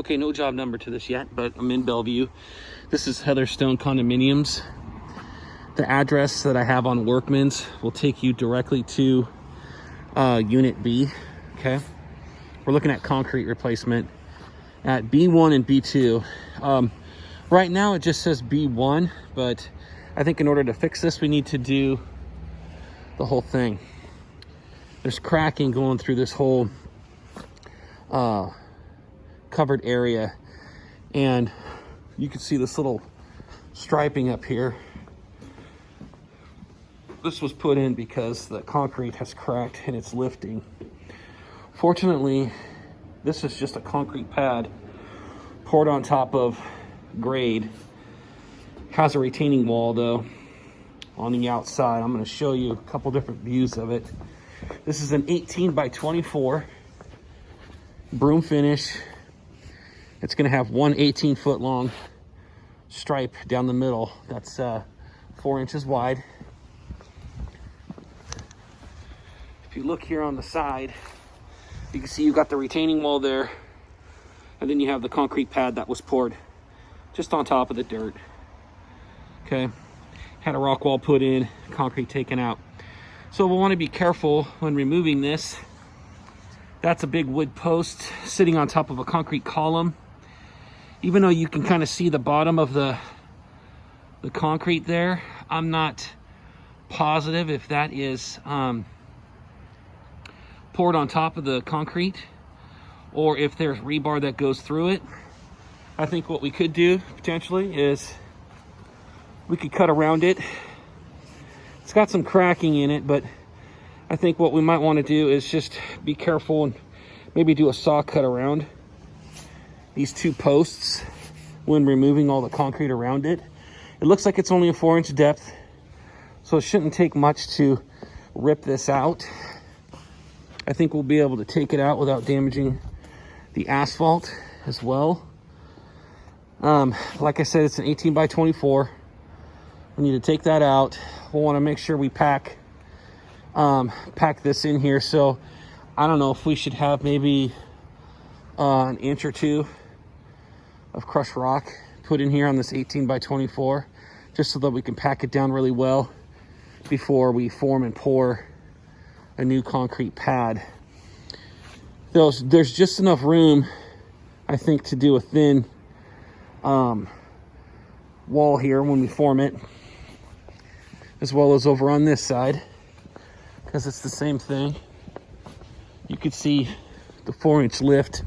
Okay, no job number to this yet, but I'm in Bellevue. This is Heatherstone Condominiums. The address that I have on Workman's will take you directly to Unit B, okay? We're looking at concrete replacement at B1 and B2. Right now it just says B1, but I think in order to fix this, we need to do the whole thing. There's cracking going through this whole covered area, and you can see this little striping up here. This was put in because the concrete has cracked and it's lifting. Fortunately, this is just a concrete pad poured on top of grade. Has a retaining wall though on the outside. I'm going to show you a couple different views of it. This is an 18 by 24 broom finish. It's going to have one 18-foot long stripe down the middle that's 4 inches wide. If you look here on the side, you can see you've got the retaining wall there, and then you have the concrete pad that was poured just on top of the dirt. Okay, had a rock wall put in, concrete taken out. So we'll want to be careful when removing this. That's a big wood post sitting on top of a concrete column. Even though you can kind of see the bottom of the concrete there, I'm not positive if that is poured on top of the concrete or if there's rebar that goes through it. I think what we could do potentially is we could cut around it. It's got some cracking in it, but I think what we might want to do is just be careful and maybe do a saw cut around these two posts when removing all the concrete around it. It looks like it's only a 4-inch depth, so it shouldn't take much to rip this out. I think we'll be able to take it out without damaging the asphalt as well. Like I said, it's an 18 by 24. We need to take that out. We'll want to make sure we pack this in here. So I don't know if we should have maybe an inch or two of crushed rock put in here on this 18 by 24, just so that we can pack it down really well before we form and pour a new concrete pad. There's just enough room, I think, to do a thin wall here when we form it, as well as over on this side, because it's the same thing. You could see the 4-inch lift.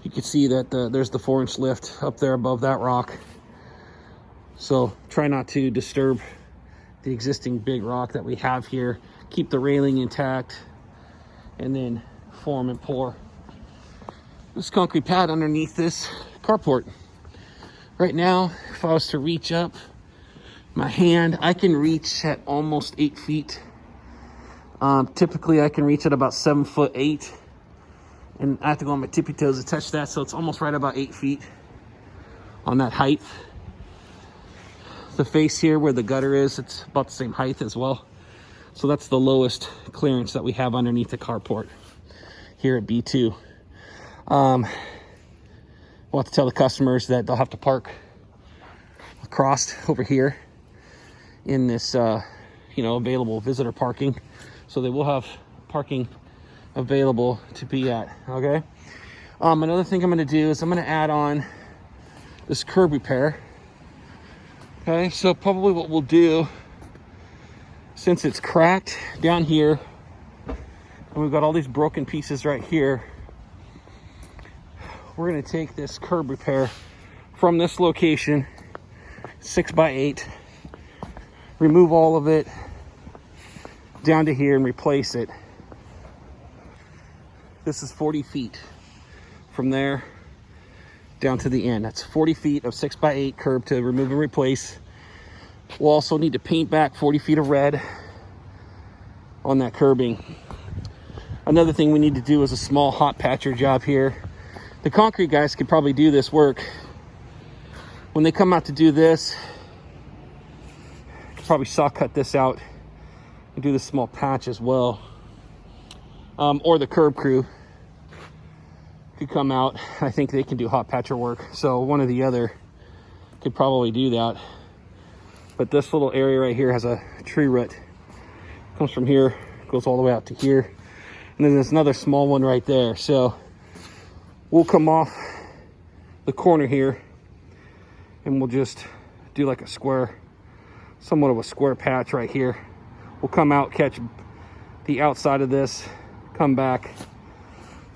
You can see that there's the 4-inch lift up there above that rock. So try not to disturb the existing big rock that we have here. Keep the railing intact, and then form and pour this concrete pad underneath this carport. Right now, if I was to reach up my hand, I can reach at almost 8 feet. Typically I can reach at about 7'8", and I have to go on my tippy toes to touch that, so it's almost right about 8 feet on that height. The face here where the gutter is, it's about the same height as well. So that's the lowest clearance that we have underneath the carport here at B2. We'll have to tell the customers that they'll have to park across over here in this available visitor parking. So they will have parking available to be at, okay? Another thing I'm gonna do is I'm gonna add on this curb repair. Okay, so probably what we'll do, since it's cracked down here, and we've got all these broken pieces right here, we're gonna take this curb repair from this location, 6 by 8, remove all of it down to here and replace it. This is 40 feet from there down to the end. That's 40 feet of 6 by 8 curb to remove and replace. We'll also need to paint back 40 feet of red on that curbing. Another thing we need to do is a small hot patcher job here. The concrete guys could probably do this work. When they come out to do this, could probably saw cut this out and do this small patch as well. or the curb crew could come out. I think they can do hot patcher work, so one or the other could probably do that. But this little area right here has a tree root. Comes from here, goes all the way out to here, and then there's another small one right there. So we'll come off the corner here and we'll just do like a square, somewhat of a square patch right here. We'll come out, catch the outside of this, come back,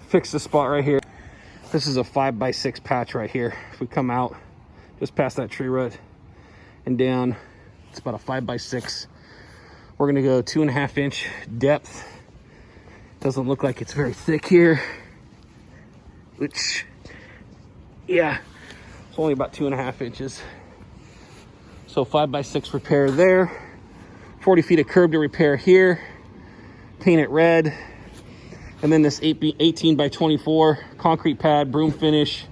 fix the spot right here. This is a 5x6 patch right here. If we come out just past that tree root and down, it's about a 5x6. We're gonna go 2.5 inch depth. Doesn't look like it's very thick here, which, yeah, it's only about 2.5 inches. So 5x6 repair there, 40 feet of curb to repair here, paint it red, and then this 18 by 24 concrete pad, broom finish,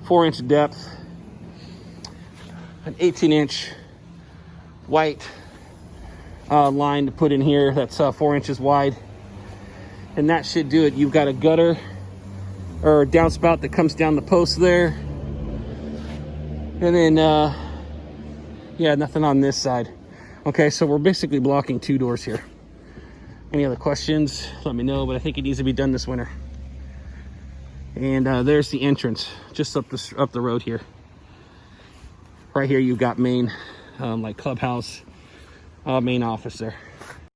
4-inch depth, an 18-inch white line to put in here that's 4 inches wide, and that should do it. You've got a gutter or a downspout that comes down the post there, and then yeah, nothing on this side. Okay, so we're basically blocking 2 doors here. Any other questions, let me know, but I think it needs to be done this winter. And there's the entrance just up the road here. Right here you've got main, like clubhouse, main office there.